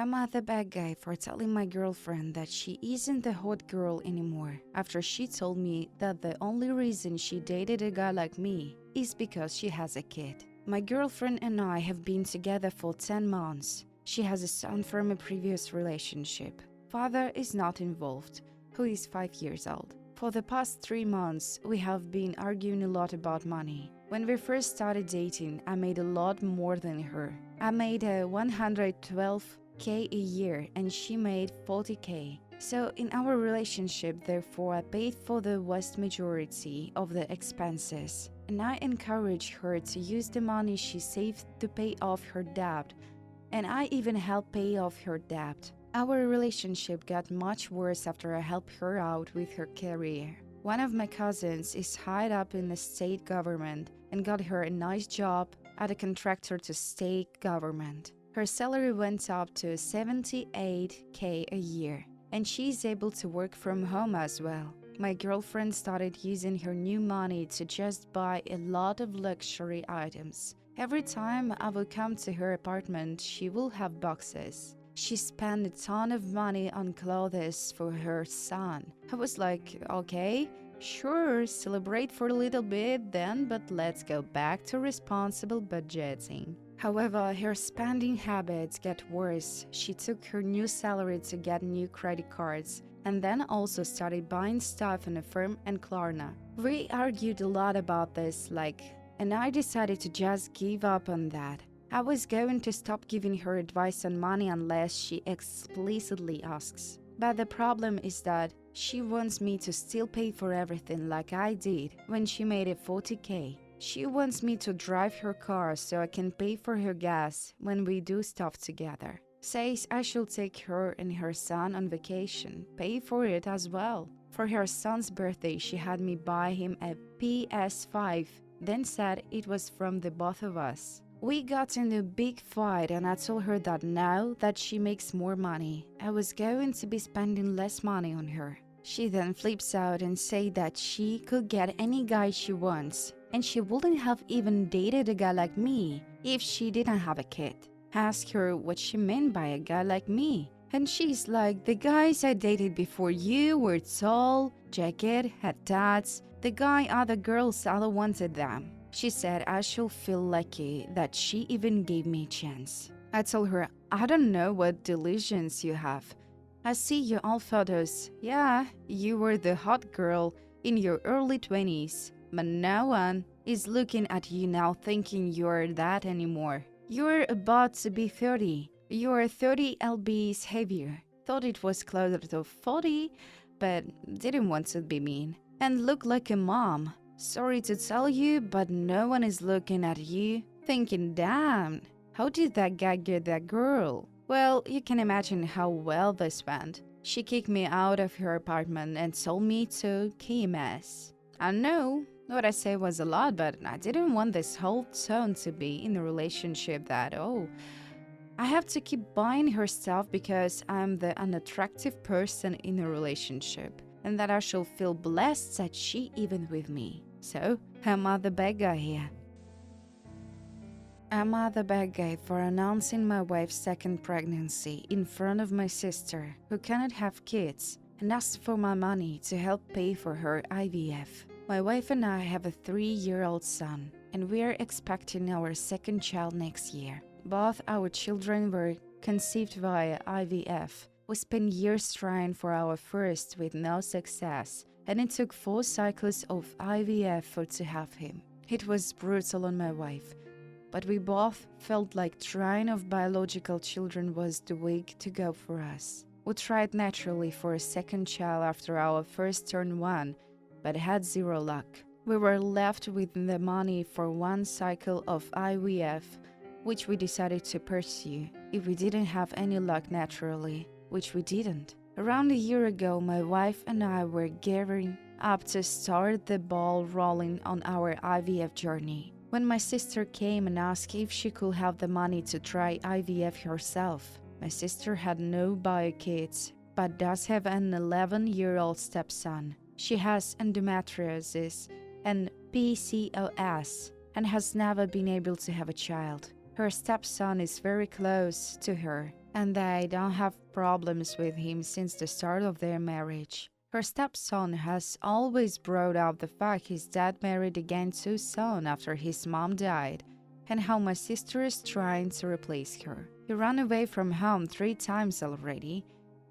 Am I the bad guy for telling my girlfriend that she isn't the hot girl anymore after she told me that the only reason she dated a guy like me is because she has a kid? My girlfriend and I have been together for 10 months. She has a son from a previous relationship. Father is not involved, who is 5 years old. For the past 3 months, we have been arguing a lot about money. When we first started dating, I made a lot more than her. I made a 112K a year and she made 40K. So in our relationship, therefore, I paid for the vast majority of the expenses. And I encouraged her to use the money she saved to pay off her debt. And I even helped pay off her debt. Our relationship got much worse after I helped her out with her career. One of my cousins is high up in the state government and got her a nice job at a contractor to state government. Her salary went up to 78K a year, and she is able to work from home as well. My girlfriend started using her new money to just buy a lot of luxury items. Every time I would come to her apartment, she will have boxes. She spent a ton of money on clothes for her son. I was like, okay, sure, celebrate for a little bit then, but let's go back to responsible budgeting. However, her spending habits get worse. She took her new salary to get new credit cards and then also started buying stuff in Affirm and Klarna. We argued a lot about this, and I decided to just give up on that. I was going to stop giving her advice on money unless she explicitly asks. But the problem is that she wants me to still pay for everything like I did when she made a 40K. She wants me to drive her car so I can pay for her gas when we do stuff together. Says I should take her and her son on vacation, pay for it as well. For her son's birthday, she had me buy him a PS5, then said it was from the both of us. We got in a big fight and I told her that now that she makes more money, I was going to be spending less money on her. She then flips out and said that she could get any guy she wants and she wouldn't have even dated a guy like me if she didn't have a kid. Ask her what she meant by a guy like me. And she's like, the guys I dated before you were tall, jagged, had tats. The guy other girls all wanted them. She said I should feel lucky that she even gave me a chance. I told her, I don't know what delusions you have. I see your old photos. Yeah, you were the hot girl in your early 20s, but no one is looking at you now thinking you're that anymore. You're about to be 30. You're 30 lbs heavier. Thought it was closer to 40, but didn't want to be mean. And look like a mom. Sorry to tell you, but no one is looking at you, thinking, damn, how did that guy get that girl? Well, you can imagine how well this went. She kicked me out of her apartment and told me to KMS. I know what I said was a lot, but I didn't want this whole tone to be in a relationship that, I have to keep buying her stuff because I'm the unattractive person in a relationship. And that I shall feel blessed that she even with me. So, am I the bad guy here? Am I the bad guy for announcing my wife's second pregnancy in front of my sister, who cannot have kids, and asked for my money to help pay for her IVF? My wife and I have a 3-year-old son, and we are expecting our second child next year. Both our children were conceived via IVF. We spent years trying for our first with no success, and it took 4 cycles of IVF to have him. It was brutal on my wife, but we both felt like trying of biological children was the way to go for us. We tried naturally for a second child after our first turned 1, but had 0 luck. We were left with the money for 1 cycle of IVF, which we decided to pursue if we didn't have any luck naturally, which we didn't. Around a year ago, my wife and I were gearing up to start the ball rolling on our IVF journey, when my sister came and asked if she could have the money to try IVF herself. My sister had no bio kids, but does have an 11-year-old stepson. She has endometriosis and PCOS and has never been able to have a child. Her stepson is very close to her, and they don't have problems with him since the start of their marriage. Her stepson has always brought up the fact his dad married again too soon after his mom died, and how my sister is trying to replace her. He ran away from home 3 times already.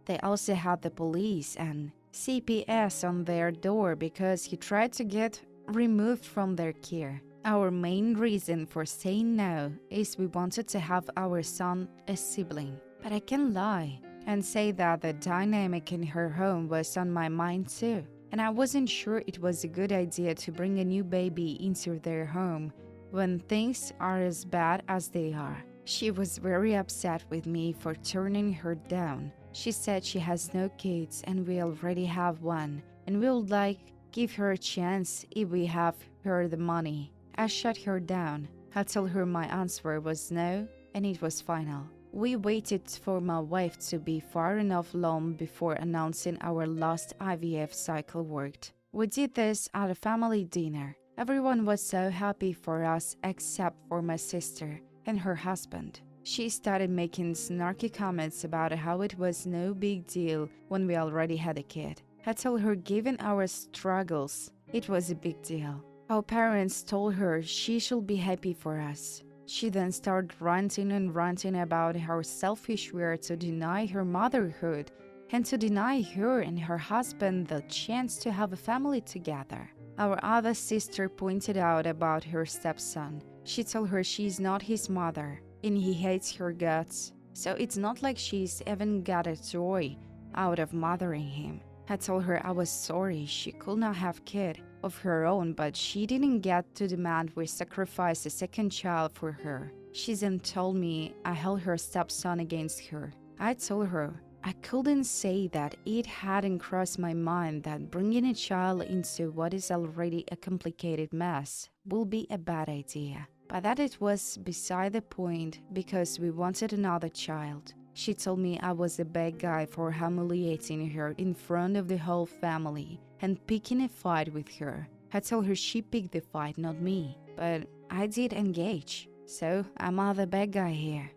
They also had the police and CPS on their door because he tried to get removed from their care. Our main reason for saying no is we wanted to have our son a sibling. But I can't lie and say that the dynamic in her home was on my mind too. And I wasn't sure it was a good idea to bring a new baby into their home when things are as bad as they are. She was very upset with me for turning her down. She said she has no kids and we already have one, and we would give her a chance if we have her the money. I shut her down. I told her my answer was no, and it was final. We waited for my wife to be far enough along before announcing our last IVF cycle worked. We did this at a family dinner. Everyone was so happy for us except for my sister and her husband. She started making snarky comments about how it was no big deal when we already had a kid. I told her given our struggles, it was a big deal. Our parents told her she should be happy for us. She then started ranting and ranting about how selfish we are to deny her motherhood and to deny her and her husband the chance to have a family together. Our other sister pointed out about her stepson. She told her she's not his mother and he hates her guts, so it's not like she's even got a joy out of mothering him. I told her I was sorry she could not have kid of her own, but she didn't get to demand we sacrifice a second child for her. She then told me I held her stepson against her. I told her I couldn't say that it hadn't crossed my mind that bringing a child into what is already a complicated mess will be a bad idea, but that it was beside the point because we wanted another child. She told me I was a bad guy for humiliating her in front of the whole family and picking a fight with her. I told her she picked the fight, not me, but I did engage, so I'm the bad guy here.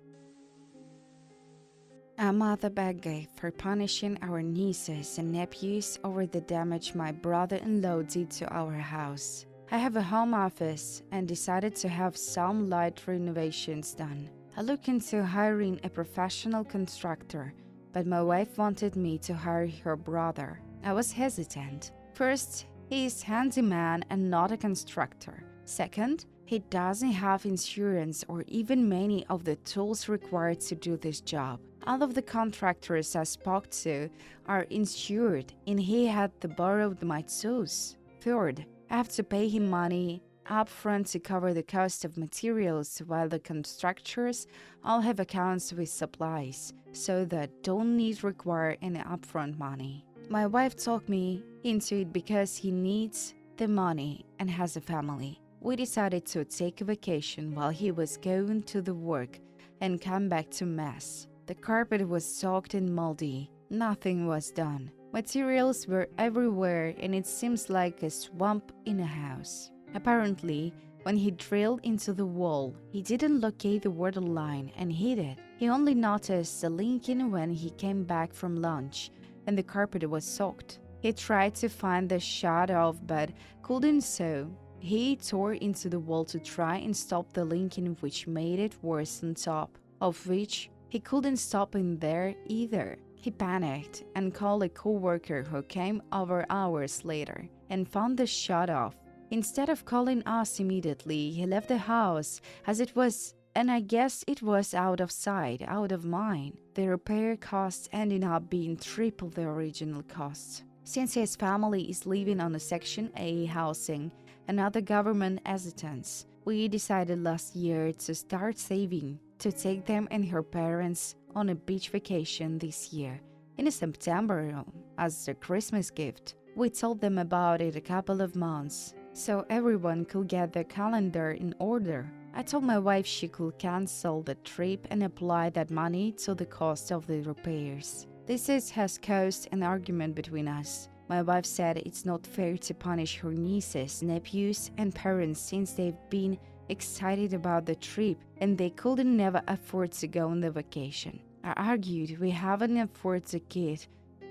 I'm the bad guy for punishing our nieces and nephews over the damage my brother-in-law did to our house. I have a home office and decided to have some light renovations done. I looked into hiring a professional contractor, but my wife wanted me to hire her brother. I was hesitant. First, he is handyman and not a constructor. Second, he doesn't have insurance or even many of the tools required to do this job. All of the contractors I spoke to are insured and he had to borrow my tools. Third, I have to pay him money upfront to cover the cost of materials while the constructors all have accounts with supplies, so that don't need require any upfront money. My wife talked me into it because he needs the money and has a family. We decided to take a vacation while he was going to the work and come back to mess. The carpet was soaked and moldy. Nothing was done. Materials were everywhere and it seems like a swamp in a house. Apparently, when he drilled into the wall, he didn't locate the water line and hid it. He only noticed the leaking when he came back from lunch and the carpet was soaked. He tried to find the shut off but couldn't, so he tore into the wall to try and stop the leaking, which made it worse on top of which he couldn't stop in there either. He panicked and called a co-worker who came over hours later and found the shut off. Instead of calling us immediately, he left the house as it was, and I guess it was out of sight, out of mind. The repair costs ended up being triple the original cost. Since his family is living on a Section A housing and other government assistance, we decided last year to start saving to take them and her parents on a beach vacation this year. In September, as a Christmas gift, we told them about it a couple of months, so everyone could get their calendar in order. I told my wife she could cancel the trip and apply that money to the cost of the repairs. This has caused an argument between us. My wife said it's not fair to punish her nieces, nephews, and parents since they've been excited about the trip and they couldn't never afford to go on the vacation. I argued we haven't afforded a kid,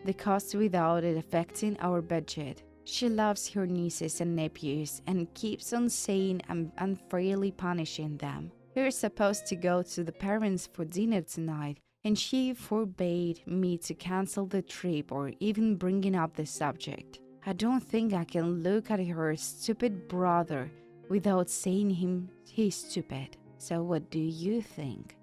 the cost without it affecting our budget. She loves her nieces and nephews and keeps on saying I'm unfairly punishing them. We're supposed to go to the parents for dinner tonight, and she forbade me to cancel the trip or even bringing up the subject. I don't think I can look at her stupid brother without saying he's stupid. So what do you think?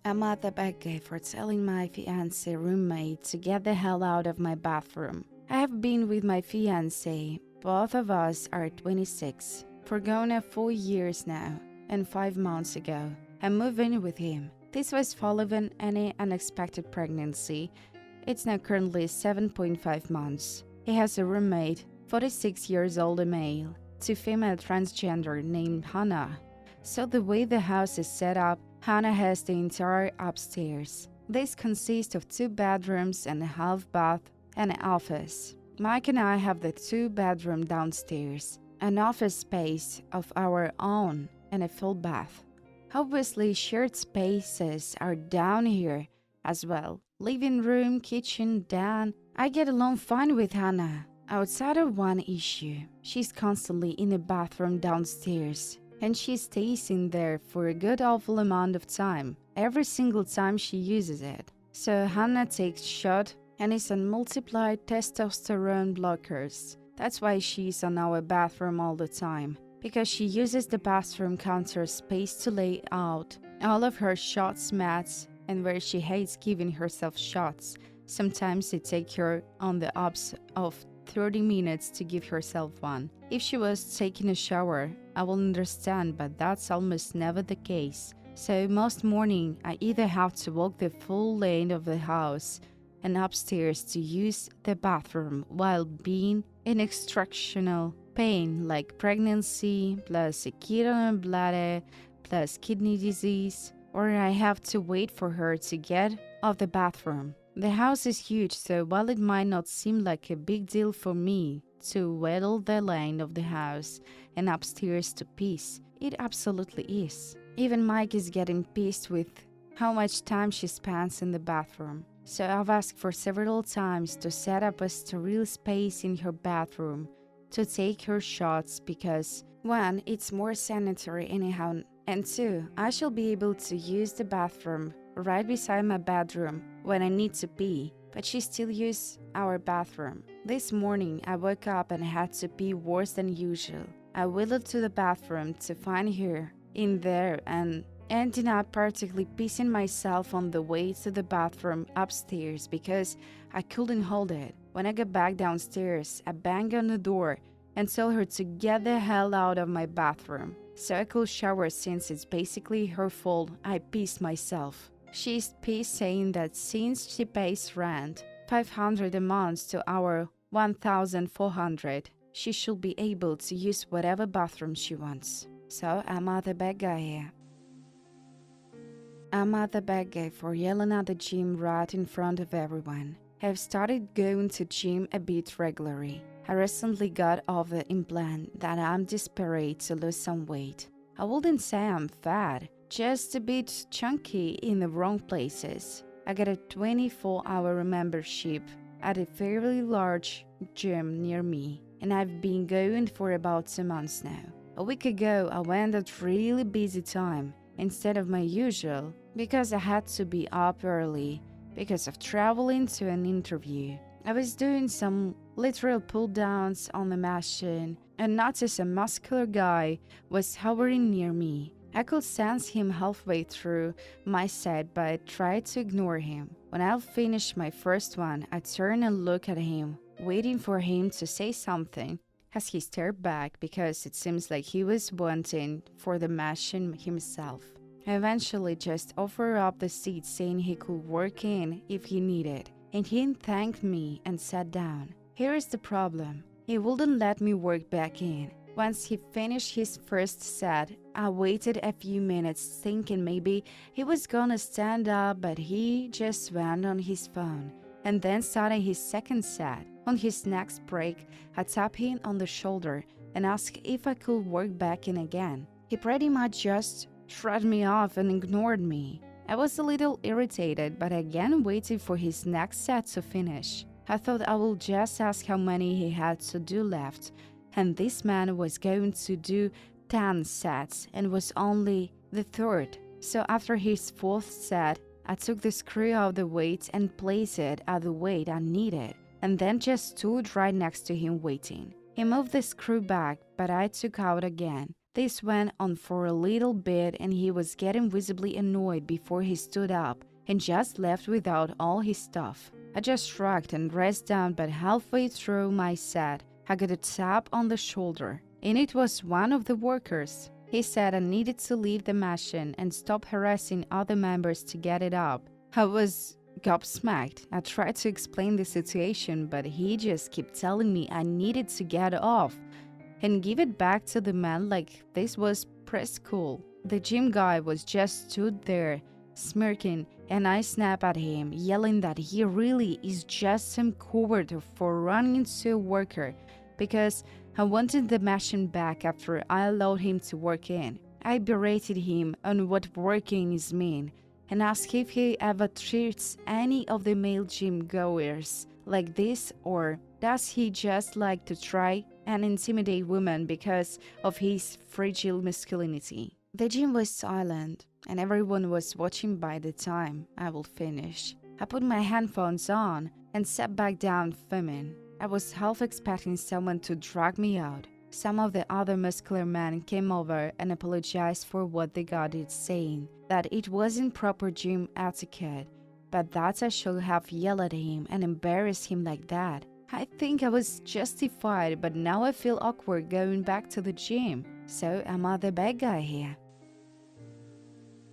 I'm at the bad guy for telling my fiancé roommate to get the hell out of my bathroom. I have been with my fiancé, both of us are 26, for going on 4 years now, and 5 months ago, I moved in with him. This was following any unexpected pregnancy. It's now currently 7.5 months. He has a roommate, 46 years old, a male, 2 female transgender named Hannah. So the way the house is set up, Hannah has the entire upstairs. This consists of 2 bedrooms and a half bath and an office. Mike and I have the 2-bedroom downstairs, an office space of our own, and a full bath. Obviously, shared spaces are down here as well. Living room, kitchen, den. I get along fine with Hannah. Outside of one issue, she's constantly in the bathroom downstairs, and she stays in there for a good awful amount of time, every single time she uses it. So Hannah takes shot and is on multiplied testosterone blockers. That's why she's on our bathroom all the time, because she uses the bathroom counter space to lay out all of her shots mats, and where she hates giving herself shots, sometimes it takes her on the ups of 30 minutes to give herself one. If she was taking a shower, I will understand, but that's almost never the case. So most morning, I either have to walk the full length of the house and upstairs to use the bathroom while being in extractional pain like pregnancy, plus a kid on a bladder, plus kidney disease, or I have to wait for her to get off the bathroom. The house is huge, so while it might not seem like a big deal for me to waddle the length of the house and upstairs to piss, it absolutely is. Even Mike is getting pissed with how much time she spends in the bathroom. So I've asked for several times to set up a sterile space in her bathroom to take her shots because 1, it's more sanitary anyhow, and 2, I shall be able to use the bathroom right beside my bedroom when I need to pee, but she still uses our bathroom. This morning I woke up and had to pee worse than usual. I wheeled to the bathroom to find her in there and ended up practically pissing myself on the way to the bathroom upstairs because I couldn't hold it. When I got back downstairs, I banged on the door and told her to get the hell out of my bathroom so I could shower since it's basically her fault I pissed myself. She's pissed saying that since she pays rent, $500 a month to our $1,400, she should be able to use whatever bathroom she wants. So I'm at the bad guy here. I'm at the bad guy for yelling at the gym right in front of everyone. I've started going to gym a bit regularly. I recently got off the implant that I'm desperate to lose some weight. I wouldn't say I'm fat, just a bit chunky in the wrong places. I got a 24-hour membership at a fairly large gym near me, and I've been going for about 2 months now. A week ago, I went at a really busy time instead of my usual because I had to be up early because of traveling to an interview. I was doing some literal pull-downs on the machine and noticed a muscular guy was hovering near me. I could sense him halfway through my set, but I tried to ignore him. When I finished my first one, I turned and looked at him, waiting for him to say something, as he stared back because it seems like he was wanting for the machine himself. I eventually just offered up the seat saying he could work in if he needed, and he thanked me and sat down. Here is the problem. He wouldn't let me work back in. Once he finished his first set, I waited a few minutes thinking maybe he was gonna stand up, but he just went on his phone and then started his second set. On his next break, I tapped him on the shoulder and asked if I could work back in again. He pretty much just shrugged me off and ignored me. I was a little irritated, but again waited for his next set to finish. I thought I would just ask how many he had to do left, and this man was going to do 10 sets and was only the third. So after his fourth set, I took the screw out the weight and placed it at the weight I needed, and then just stood right next to him waiting. He moved the screw back, but I took out again. This went on for a little bit and he was getting visibly annoyed before he stood up and just left without all his stuff. I just shrugged and rest down, but halfway through my set, I got a tap on the shoulder, and it was one of the workers. He said I needed to leave the machine and stop harassing other members to get it up. I was gobsmacked. I tried to explain the situation, but he just kept telling me I needed to get off and give it back to the man like this was preschool. The gym guy was just stood there, smirking, and I snapped at him, yelling that he really is just some coward for running into a worker because I wanted the machine back after I allowed him to work in. I berated him on what working is mean and asked if he ever treats any of the male gym goers like this, or does he just like to try and intimidate women because of his fragile masculinity. The gym was silent and everyone was watching by the time I will finish. I put my headphones on and sat back down fuming. I was half expecting someone to drag me out. Some of the other muscular men came over and apologized for what they got it, saying that it wasn't proper gym etiquette, but that I should have yelled at him and embarrassed him like that. I think I was justified, but now I feel awkward going back to the gym. So am I the bad guy here?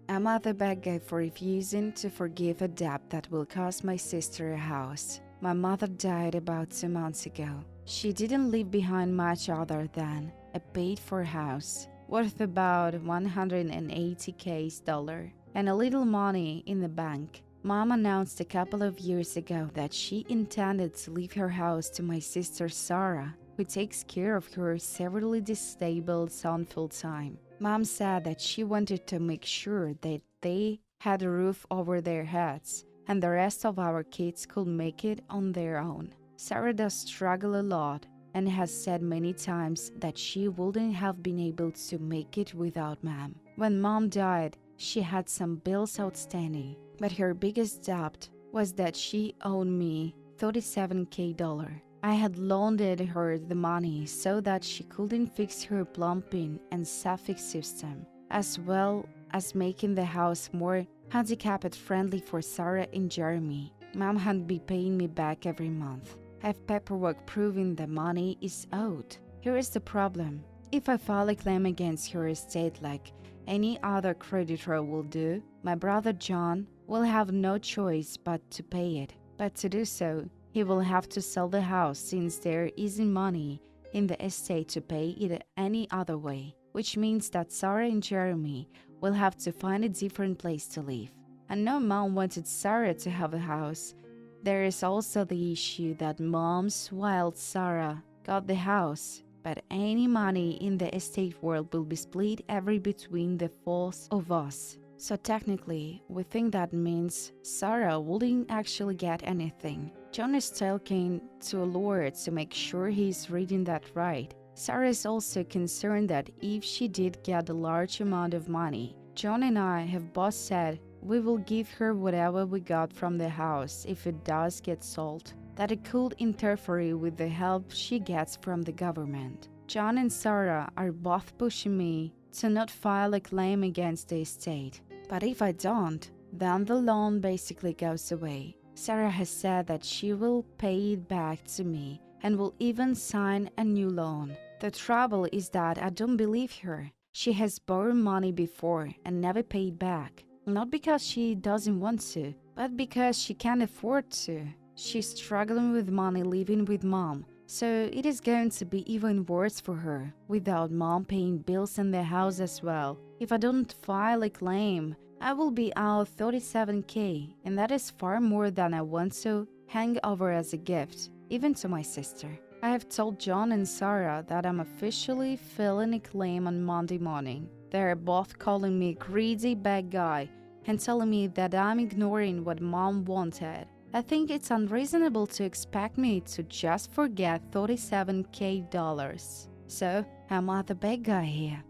Am I the bad guy for refusing to forgive a debt that will cost my sister a house? My mother died about 2 months ago. She didn't leave behind much other than a paid-for house worth about $180,000 and a little money in the bank. Mom announced a couple of years ago that she intended to leave her house to my sister Sarah, who takes care of her severely disabled son full-time. Mom said that she wanted to make sure that they had a roof over their heads and the rest of our kids could make it on their own. Sarah does struggle a lot and has said many times that she wouldn't have been able to make it without Mom. When Mom died, she had some bills outstanding, but her biggest debt was that she owed me $37,000. I had loaned her the money so that she couldn't fix her plumbing and septic system, as well as making the house more handicapped-friendly for Sarah and Jeremy. Mom had been paying me back every month. I have paperwork proving the money is owed. Here is the problem. If I file a claim against her estate like any other creditor will do, my brother John will have no choice but to pay it. But to do so, he will have to sell the house since there isn't money in the estate to pay it any other way, which means that Sarah and Jeremy will have to find a different place to live. And no Mom wanted Sarah to have a house. There is also the issue that Mom's wild Sarah got the house, but any money in the estate world will be split every between the four of us. So technically, we think that means Sarah wouldn't actually get anything. John is talking to a lawyer to make sure he's reading that right. Sarah is also concerned that if she did get a large amount of money, John and I have both said we will give her whatever we got from the house if it does get sold, that it could interfere with the help she gets from the government. John and Sarah are both pushing me to not file a claim against the estate. But if I don't, then the loan basically goes away. Sarah has said that she will pay it back to me and will even sign a new loan. The trouble is that I don't believe her. She has borrowed money before and never paid back. Not because she doesn't want to, but because she can't afford to. She's struggling with money living with Mom, so it is going to be even worse for her, without Mom paying bills in the house as well. If I don't file a claim, I will be out $37,000, and that is far more than I want to hang over as a gift, even to my sister. I have told John and Sarah that I'm officially filing a claim on Monday morning. They are both calling me a greedy bad guy and telling me that I'm ignoring what mom wanted. I think it's unreasonable to expect me to just forget $37K. So, am I the bad guy here?